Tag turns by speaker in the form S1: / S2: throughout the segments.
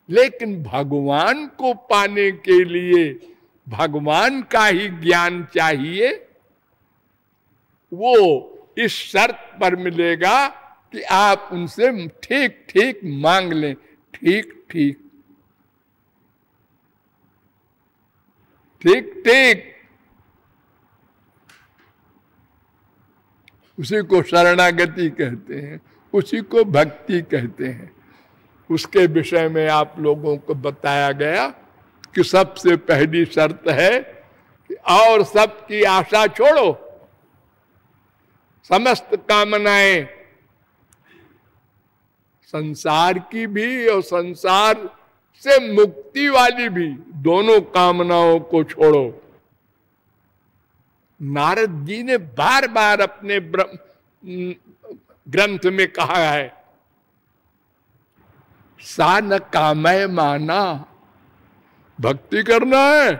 S1: लेकिन भगवान को पाने के लिए भगवान का ही ज्ञान चाहिए। वो इस शर्त पर मिलेगा कि आप उनसे ठीक ठीक मांग लें, ठीक ठीक ठीक ठीक। उसी को शरणागति कहते हैं, उसी को भक्ति कहते हैं। उसके विषय में आप लोगों को बताया गया कि सबसे पहली शर्त है कि और सबकी आशा छोड़ो, समस्त कामनाएं, संसार की भी और संसार से मुक्ति वाली भी, दोनों कामनाओं को छोड़ो। नारद जी ने बार बार अपने ग्रंथ में कहा है, सा न कामय माना, भक्ति करना है,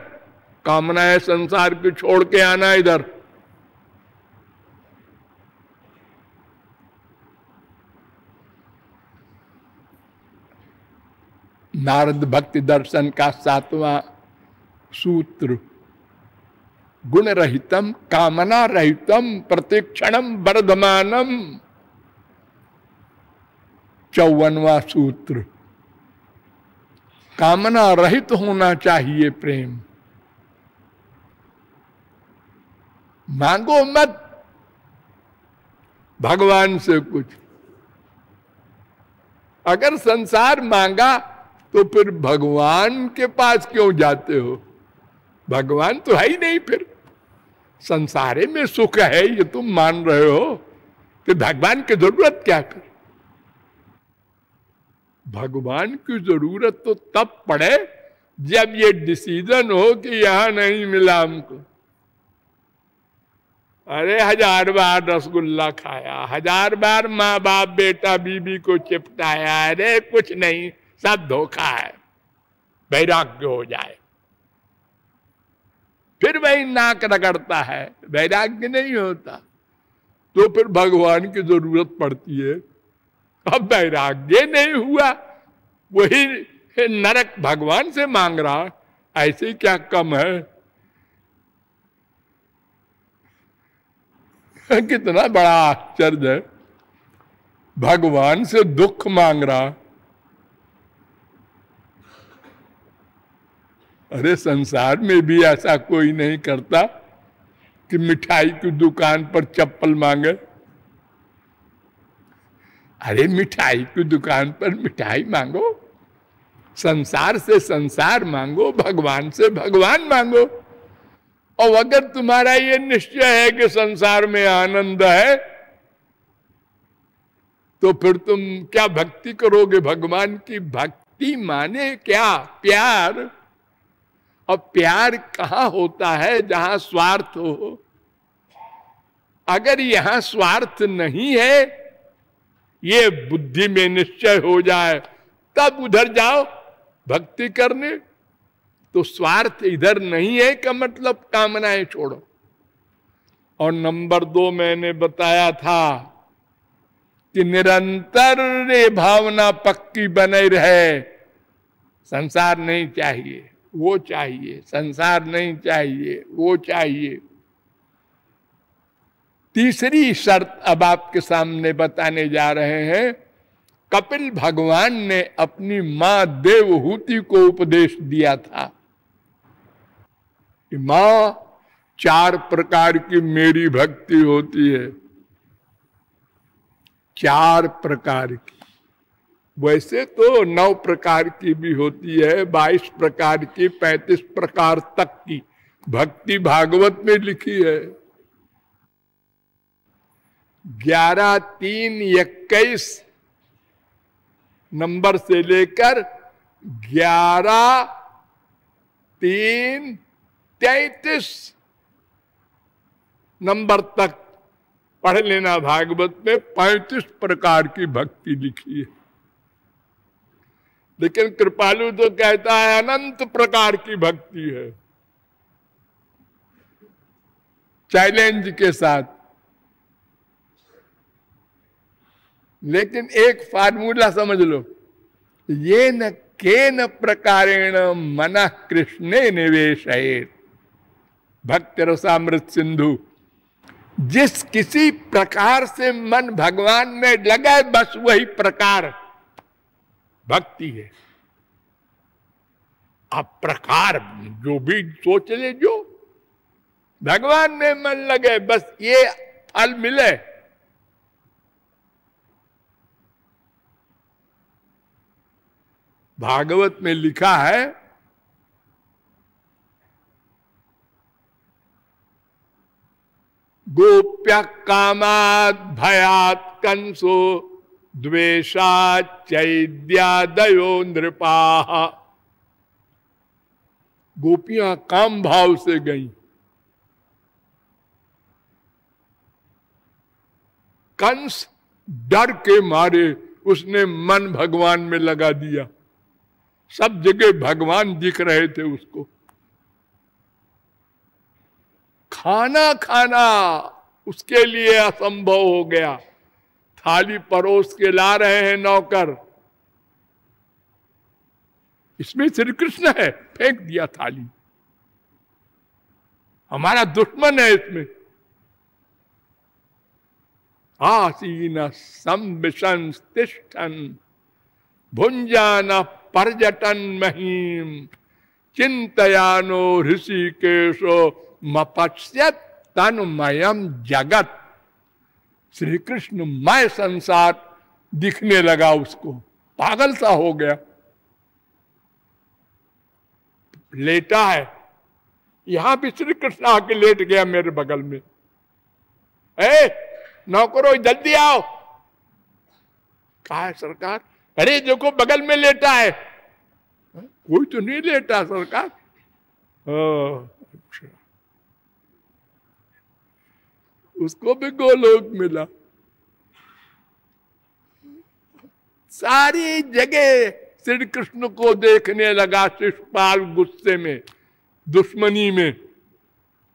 S1: कामनाएं संसार की छोड़ के आना इधर। नारद भक्ति दर्शन का 7वां सूत्र, गुण रहितम कामना रहितम प्रतिक्षणम वर्धमानम। 54वां सूत्र, कामना रहित होना चाहिए प्रेम। मांगो मत भगवान से कुछ। अगर संसार मांगा तो फिर भगवान के पास क्यों जाते हो? भगवान तो है ही नहीं। फिर संसारे में सुख है ये तुम मान रहे हो, कि भगवान की जरूरत क्या? फिर भगवान की जरूरत तो तब पड़े जब ये डिसीजन हो कि यहां नहीं मिला हमको। अरे 1000 बार रसगुल्ला खाया, 1000 बार माँ बाप बेटा बीबी को चिपटाया, अरे कुछ नहीं, सब धोखा है, वैराग्य हो जाए। फिर वही नाक रगड़ता है, वैराग्य नहीं होता। तो फिर भगवान की जरूरत पड़ती है। अब वैराग्य नहीं हुआ, वही नरक भगवान से मांग रहा, ऐसे क्या कम है? कितना बड़ा आश्चर्य है, भगवान से दुख मांग रहा। अरे संसार में भी ऐसा कोई नहीं करता कि मिठाई की दुकान पर चप्पल मांगे। अरे मिठाई की दुकान पर मिठाई मांगो, संसार से संसार मांगो, भगवान से भगवान मांगो। और अगर तुम्हारा ये निश्चय है कि संसार में आनंद है, तो फिर तुम क्या भक्ति करोगे? भगवान की भक्ति माने क्या? प्यार। और प्यार कहाँ होता है? जहां स्वार्थ हो। अगर यहां स्वार्थ नहीं है, ये बुद्धि में निश्चय हो जाए, तब उधर जाओ भक्ति करने। तो स्वार्थ इधर नहीं है का मतलब कामनाएं छोड़ो। और नंबर 2 मैंने बताया था कि निरंतर ये भावना पक्की बने रहे, संसार नहीं चाहिए, वो चाहिए, संसार नहीं चाहिए, वो चाहिए। तीसरी शर्त अब आपके सामने बताने जा रहे हैं। कपिल भगवान ने अपनी मां देवहूति को उपदेश दिया था कि मां, 4 प्रकार की मेरी भक्ति होती है। 4 प्रकार की, वैसे तो 9 प्रकार की भी होती है, 22 प्रकार की, 35 प्रकार तक की भक्ति भागवत में लिखी है। 11, 3, 21 नंबर से लेकर 11, 3, 33 नंबर तक पढ़ लेना। भागवत में 35 प्रकार की भक्ति लिखी है। लेकिन कृपालु तो कहता है अनंत प्रकार की भक्ति है, चैलेंज के साथ। लेकिन एक फार्मूला समझ लो, ये न केन प्रकारेण मनः कृष्णे निवेशयेत्। भक्ति रसामृत सिंधु। जिस किसी प्रकार से मन भगवान में लगे, बस वही प्रकार भक्ति है। अब प्रकार जो भी सोच ले, जो भगवान में मन लगे, बस ये फल मिले। भागवत में लिखा है, गोप्य कामात् भयात् कंसो द्वेषात् चैद्यादयो नृपाः। गोपियां काम भाव से गईं, कंस डर के मारे उसने मन भगवान में लगा दिया। सब जगह भगवान दिख रहे थे उसको। खाना खाना उसके लिए असंभव हो गया। थाली परोस के ला रहे हैं नौकर, इसमें श्री कृष्ण है, फेंक दिया थाली। हमारा दुश्मन है इसमें। आसीन संविशन तिष्ठन भुंजान पर्यटन महीम चिंतयानो ऋषिकेशो मपश्यत तन्मयम जगत। श्री कृष्ण मय संसार दिखने लगा उसको, पागल सा हो गया। लेटा है, यहां भी श्री कृष्ण आके लेट गया मेरे बगल में। नौकरो जल्दी आओ। कहा है सरकार? अरे देखो बगल में लेटा है। कोई तो नहीं लेटा सरकार। अच्छा, उसको भी गोलोक मिला। सारी जगह श्री कृष्ण को देखने लगा शिशुपाल, गुस्से में, दुश्मनी में,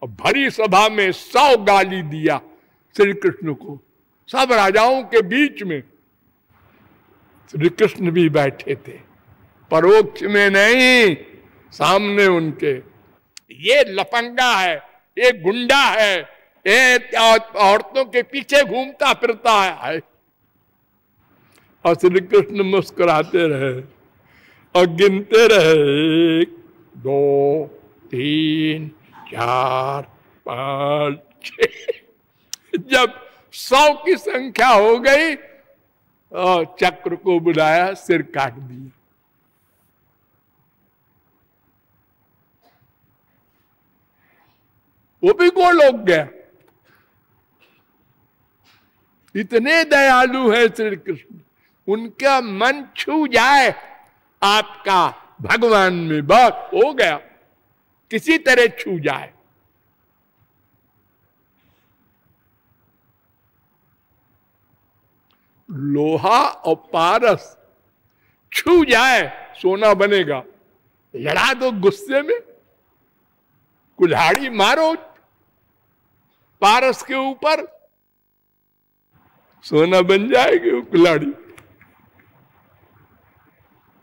S1: और भरी सभा में 100 गाली दिया श्री कृष्ण को। सब राजाओं के बीच में श्री कृष्ण भी बैठे थे, परोक्ष में नहीं, सामने उनके। ये लफंगा है, ये गुंडा है, ये औरतों के पीछे घूमता फिरता है। और श्री कृष्ण मुस्कुराते रहे और गिनते रहे, 1 2 3 4 5 6। जब 100 की संख्या हो गई, चक्र को बुलाया, सिर काट दिया। वो भी गोलोक गया। इतने दयालु है श्री कृष्ण, उनका मन छू जाए आपका भगवान में, बस हो गया। किसी तरह छू जाए। लोहा और पारस छू जाए सोना बनेगा। लड़ा दो गुस्से में, कुल्हाड़ी मारो पारस के ऊपर, सोना बन जाएगी वो कुल्हाड़ी।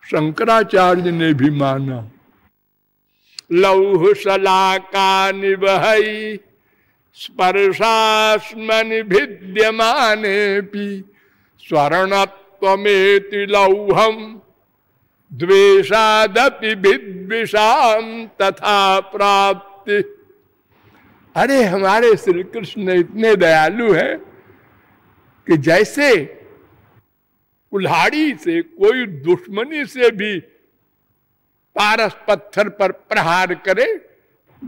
S1: शंकराचार्य ने भी माना। लौह शलाका निबहई स्पर्शास्मनि भिद्यमाने पी स्वर्णत्वमेति लौहम द्वेषादपि विद्विषाम तथा प्राप्ति। अरे हमारे श्री कृष्ण इतने दयालु है कि जैसे कुल्हाड़ी से कोई दुश्मनी से भी पारस पत्थर पर प्रहार करे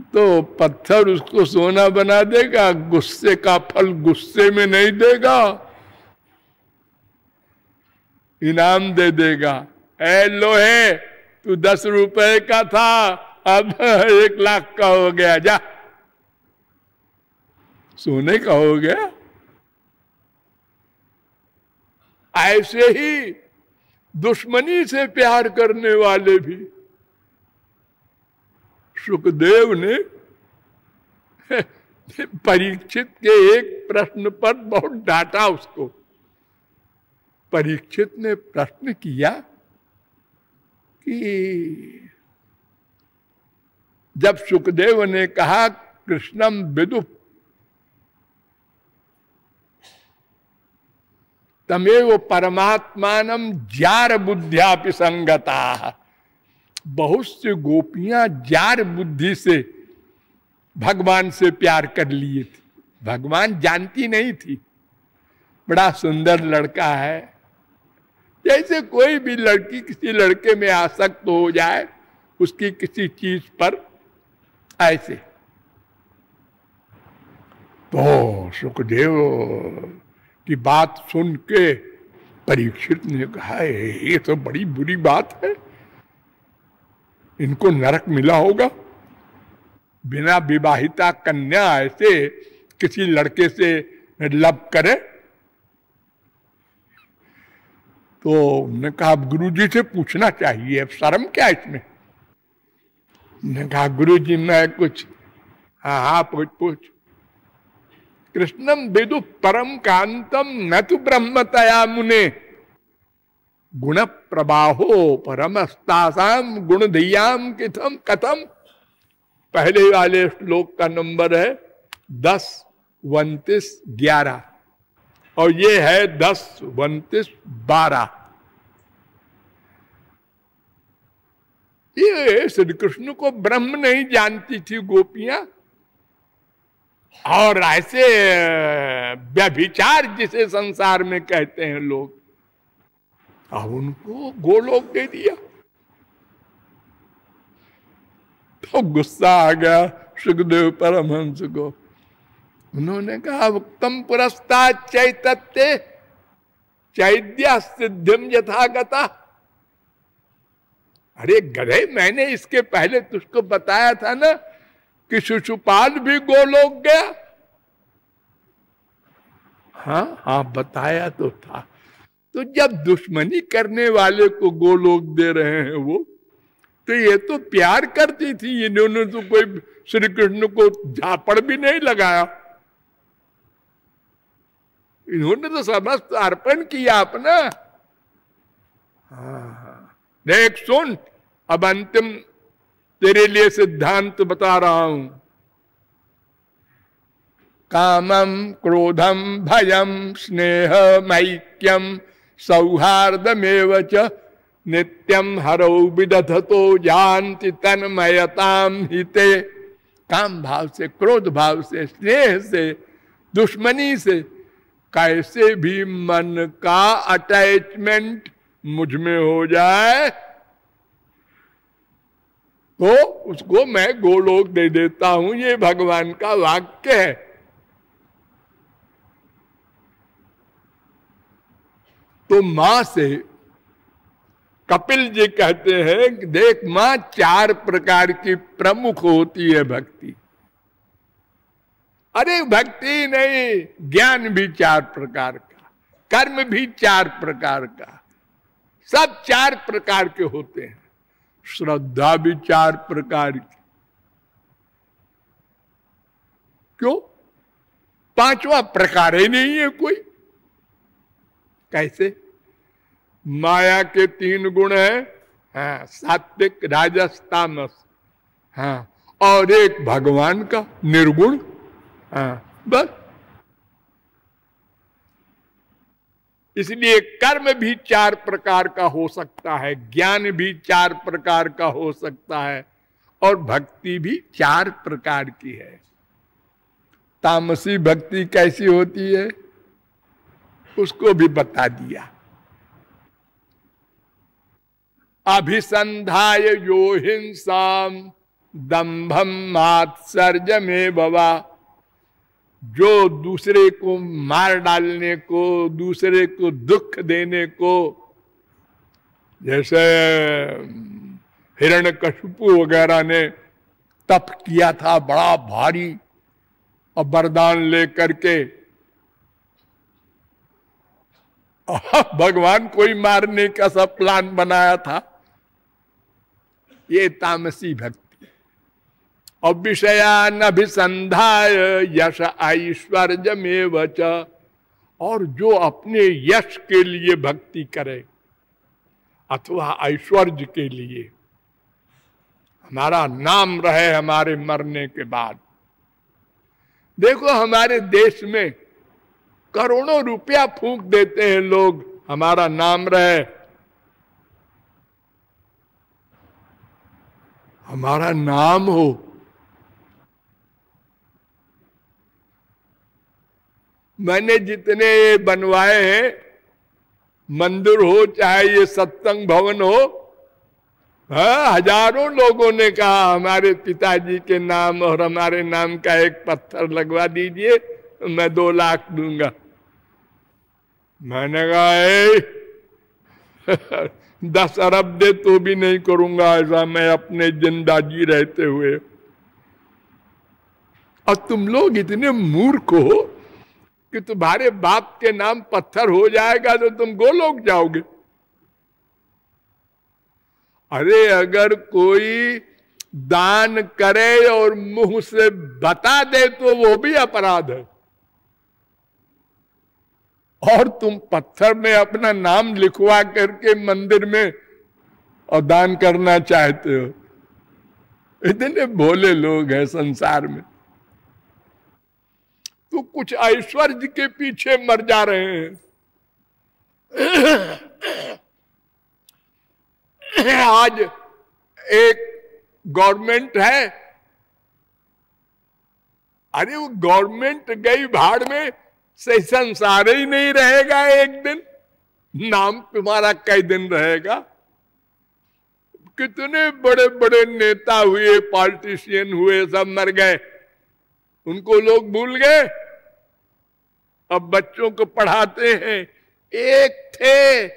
S1: तो पत्थर उसको सोना बना देगा। गुस्से का फल गुस्से में नहीं देगा, इनाम दे देगा। ऐ लोहे, तू 10 रुपए का था, अब 1 लाख का हो गया, जा। सोने का हो गया। ऐसे ही दुश्मनी से प्यार करने वाले भी। सुखदेव ने परीक्षित के एक प्रश्न पर बहुत डांटा उसको। परीक्षित ने प्रश्न किया, कि जब सुखदेव ने कहा कृष्णम विदु तमेव परमात्मानम जार बुद्ध्यापि संगता, बहुत से गोपियां जार बुद्धि से भगवान से प्यार कर लिए थी। भगवान जानती नहीं थी बड़ा सुंदर लड़का है, जैसे कोई भी लड़की किसी लड़के में आसक्त हो जाए उसकी किसी चीज पर, ऐसे। तो सुखदेव की बात सुन के परीक्षित ने कहा ये तो बड़ी बुरी बात है, इनको नरक मिला होगा। बिना विवाहिता कन्या ऐसे किसी लड़के से लव करे। तो उन्होंने कहा गुरुजी से पूछना चाहिए, अब शर्म क्या इसमें। उन्होंने कहा गुरुजी मैं कुछ, हाँ पूछ। कृष्णम विदु परम कांतम न तो ब्रह्मतया मुने गुण प्रबाहो परमस्तासाम गुण धियाम किथम कथम। पहले वाले श्लोक का नंबर है 10, 29, 11 और ये है 10, 29, 12। ये श्री कृष्ण को ब्रह्म नहीं जानती थी गोपियां, और ऐसे व्यभिचार जिसे संसार में कहते हैं लोग, अब उनको गोलोक दे दिया। तो गुस्सा आ गया सुखदेव परमहंस को। उन्होंने कहा उत्तम पुरस्तात् चैतत्य चैद्य सिद्धिम यथागता। अरे गधे, मैंने इसके पहले तुझको बताया था ना कि शिशुपाल भी गोलोक गया। हाँ बताया तो था। तो जब दुश्मनी करने वाले को गोलोक दे रहे हैं वो, तो ये तो प्यार करती थी, इन्होंने तो कोई श्री कृष्ण को झापड़ भी नहीं लगाया, इन्होंने तो समस्त अर्पण किया अपना। देख सुन, अब अंतिम तेरे लिए सिद्धांत बता रहा हूं। कामम क्रोधम भयम स्नेह मैक्यम सौहार्दमेव च नित्यम हरौ विदधतो जानति तन्मयताम हिते। काम भाव से, क्रोध भाव से, स्नेह से, दुश्मनी से कैसे भी मन का अटैचमेंट मुझ में हो जाए तो उसको मैं गोलोक दे देता हूं। ये भगवान का वाक्य है। तो मां से कपिल जी कहते हैं कि देख मां 4 प्रकार की प्रमुख होती है भक्ति। अरे भक्ति नहीं, ज्ञान भी 4 प्रकार का, कर्म भी 4 प्रकार का, सब 4 प्रकार के होते हैं। श्रद्धा भी 4 प्रकार की। क्यों? 5वां प्रकार ही नहीं है कोई। कैसे? माया के 3 गुण है, हाँ, सात्विक, राजस, तामस, हाँ, और एक भगवान का निर्गुण, हाँ, बस। इसलिए कर्म भी 4 प्रकार का हो सकता है, ज्ञान भी 4 प्रकार का हो सकता है, और भक्ति भी 4 प्रकार की है। तामसी भक्ति कैसी होती है उसको भी बता दिया। अभिसंधाय यो हिंसाम दंभम मात्सर्जमे बवा। जो दूसरे को मार डालने को, दूसरे को दुख देने को, जैसे हिरण्यकशिपु वगैरह ने तप किया था बड़ा भारी और वरदान लेकर के, भगवान कोई मारने का सब प्लान बनाया था। ये तामसी भक्ति। और विषयान अभिसंधाय यश ऐश्वर्यमेव च। और जो अपने यश के लिए भक्ति करे, अथवा ऐश्वर्य के लिए, हमारा नाम रहे हमारे मरने के बाद। देखो हमारे देश में करोड़ों रुपया फूंक देते हैं लोग, हमारा नाम रहे, हमारा नाम हो। मैंने जितने ये बनवाए हैं, मंदिर हो चाहे ये सत्संग भवन हो, हाँ, हजारों लोगों ने कहा हमारे पिताजी के नाम और हमारे नाम का एक पत्थर लगवा दीजिए, मैं 2 लाख दूंगा। मैंने कहा 10 अरब दे तो भी नहीं करूंगा ऐसा मैं अपने जिंदगी रहते हुए। और तुम लोग इतने मूर्ख हो कि तुम्हारे बाप के नाम पत्थर हो जाएगा तो तुम गोलोक जाओगे। अरे अगर कोई दान करे और मुंह से बता दे तो वो भी अपराध है, और तुम पत्थर में अपना नाम लिखवा करके मंदिर में और दान करना चाहते हो। इतने भोले लोग हैं संसार में, तो कुछ ऐश्वर्य के पीछे मर जा रहे हैं। आज एक गवर्नमेंट है, अरे वो गवर्नमेंट गई भाड़ में, से संसार ही नहीं रहेगा एक दिन, नाम तुम्हारा कई दिन रहेगा। कितने बड़े बड़े नेता हुए, पॉलिटिशियन हुए, सब मर गए, उनको लोग भूल गए। अब बच्चों को पढ़ाते हैं, एक थे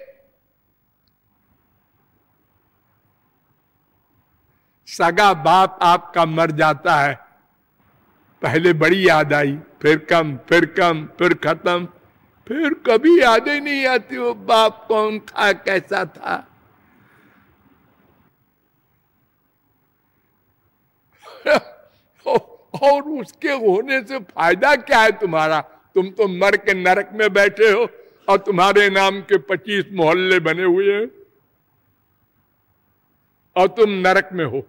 S1: सगा बाप आपका मर जाता है, पहले बड़ी याद आई, फिर कम, फिर कम, फिर खत्म, फिर कभी याद ही नहीं आती वो बाप कौन था, कैसा था। और उसके होने से फायदा क्या है तुम्हारा? तुम तो मर के नरक में बैठे हो और तुम्हारे नाम के 25 मोहल्ले बने हुए हैं और तुम नरक में हो,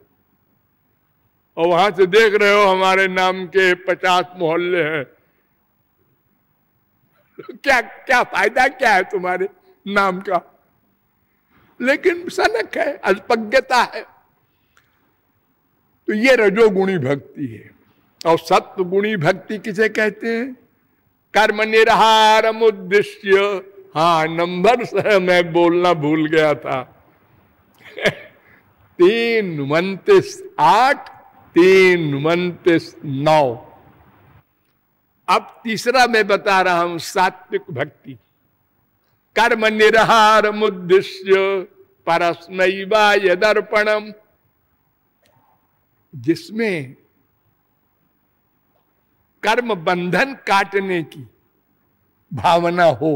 S1: और वहां से देख रहे हो हमारे नाम के 50 मोहल्ले हैं। क्या क्या फायदा क्या है तुम्हारे नाम का? लेकिन सनक है, अल्पज्ञता है। तो ये रजोगुणी भक्ति है। और सत्व गुणी भक्ति किसे कहते हैं? कर्म निरहारम उद्देश्य। हाँ, नंबर से मैं बोलना भूल गया था। 3 29 8 3 29 9। अब तीसरा मैं बता रहा हूं, सात्विक भक्ति। कर्म निरहारम उद्देश्य परस्मैवा यदर्पणम, जिसमें कर्म बंधन काटने की भावना हो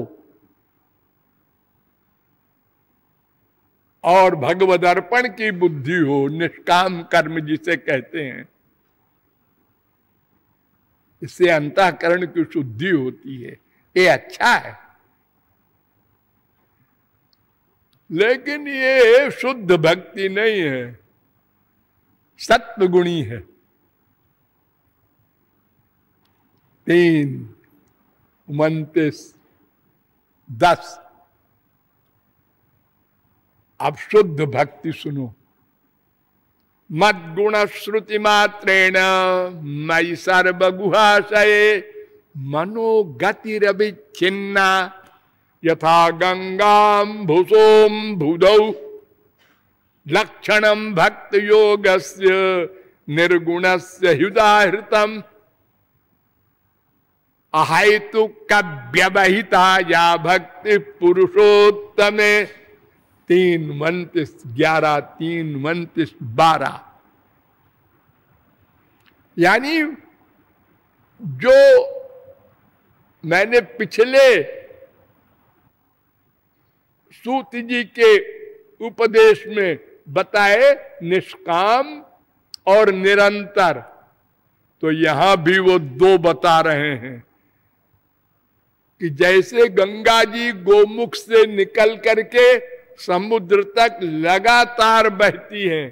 S1: और भगवद अर्पण की बुद्धि हो, निष्काम कर्म जिसे कहते हैं। इससे अंतःकरण की शुद्धि होती है, ये अच्छा है। लेकिन ये शुद्ध भक्ति नहीं है, सत्वगुणी है। 3 29 10। अब शुद्ध भक्ति सुनो। मद गुण श्रुति मात्रेण मयि सर्वगुहाशये मनोगतिरविच्छिन्ना यथा गंगाम्भुसोम भुदौ लक्षणम भक्त योगस्य निर्गुणस्य हृदाहृतम अहेतु व्यवहिता या भक्ति पुरुषोत्तमे। 3 29 11 3 29 12। यानी जो मैंने पिछले सूत जी के उपदेश में बताए, निष्काम और निरंतर, तो यहां भी वो 2 बता रहे हैं कि जैसे गंगा जी गोमुख से निकल करके समुद्र तक लगातार बहती है,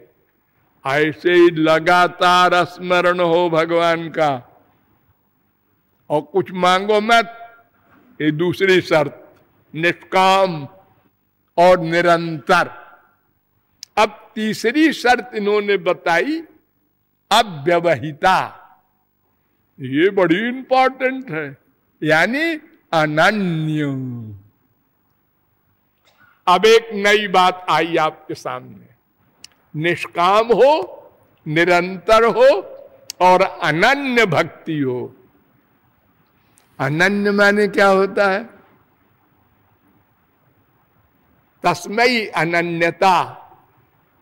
S1: ऐसे ही लगातार स्मरण हो भगवान का और कुछ मांगो मत। ये दूसरी शर्त, निष्काम और निरंतर। अब तीसरी शर्त इन्होंने बताई अव्यवहिता। ये बड़ी इंपॉर्टेंट है, यानी अनन्य। अब एक नई बात आई आपके सामने, निष्काम हो, निरंतर हो और अनन्य भक्ति हो। अनन्य माने क्या होता है? तस्मै अनन्यता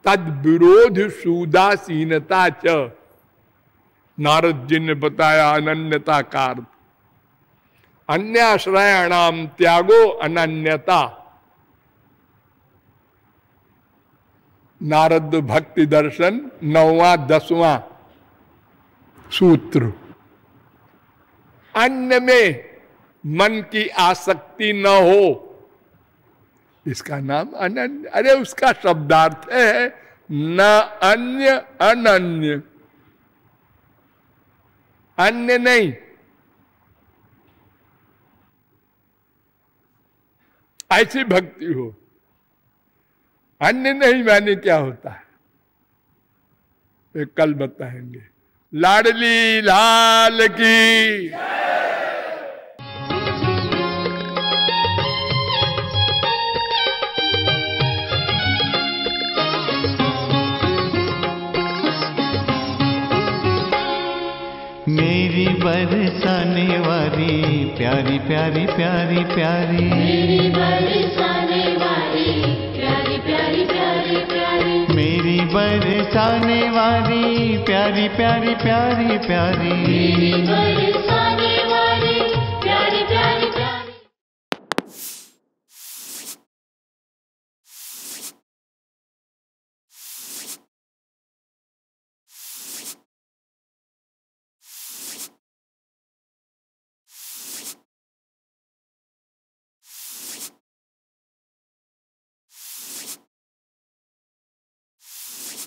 S1: तद विरोध सुदासीनता च। नारद जी ने बताया अनन्यता का अर्थ, अन्य आश्रयाणाम त्यागो अनन्यता। नारद भक्ति दर्शन 9वां 10वां सूत्र। अन्य में मन की आसक्ति न हो, इसका नाम अनन्य। अरे उसका शब्दार्थ है न अन्य अनन्य, अन्य नहीं। ऐसी भक्ति हो। अन्य नहीं माने क्या होता है, ये कल बताएंगे। लाडली लाल की।
S2: मेरी बरसाने वाली प्यारी प्यारी प्यारी प्यारी, मेरी बरसाने वाली प्यारी प्यारी प्यारी प्यारी, मेरी बरसाने वाली प्यारी प्यारी प्यारी प्यारी, मेरी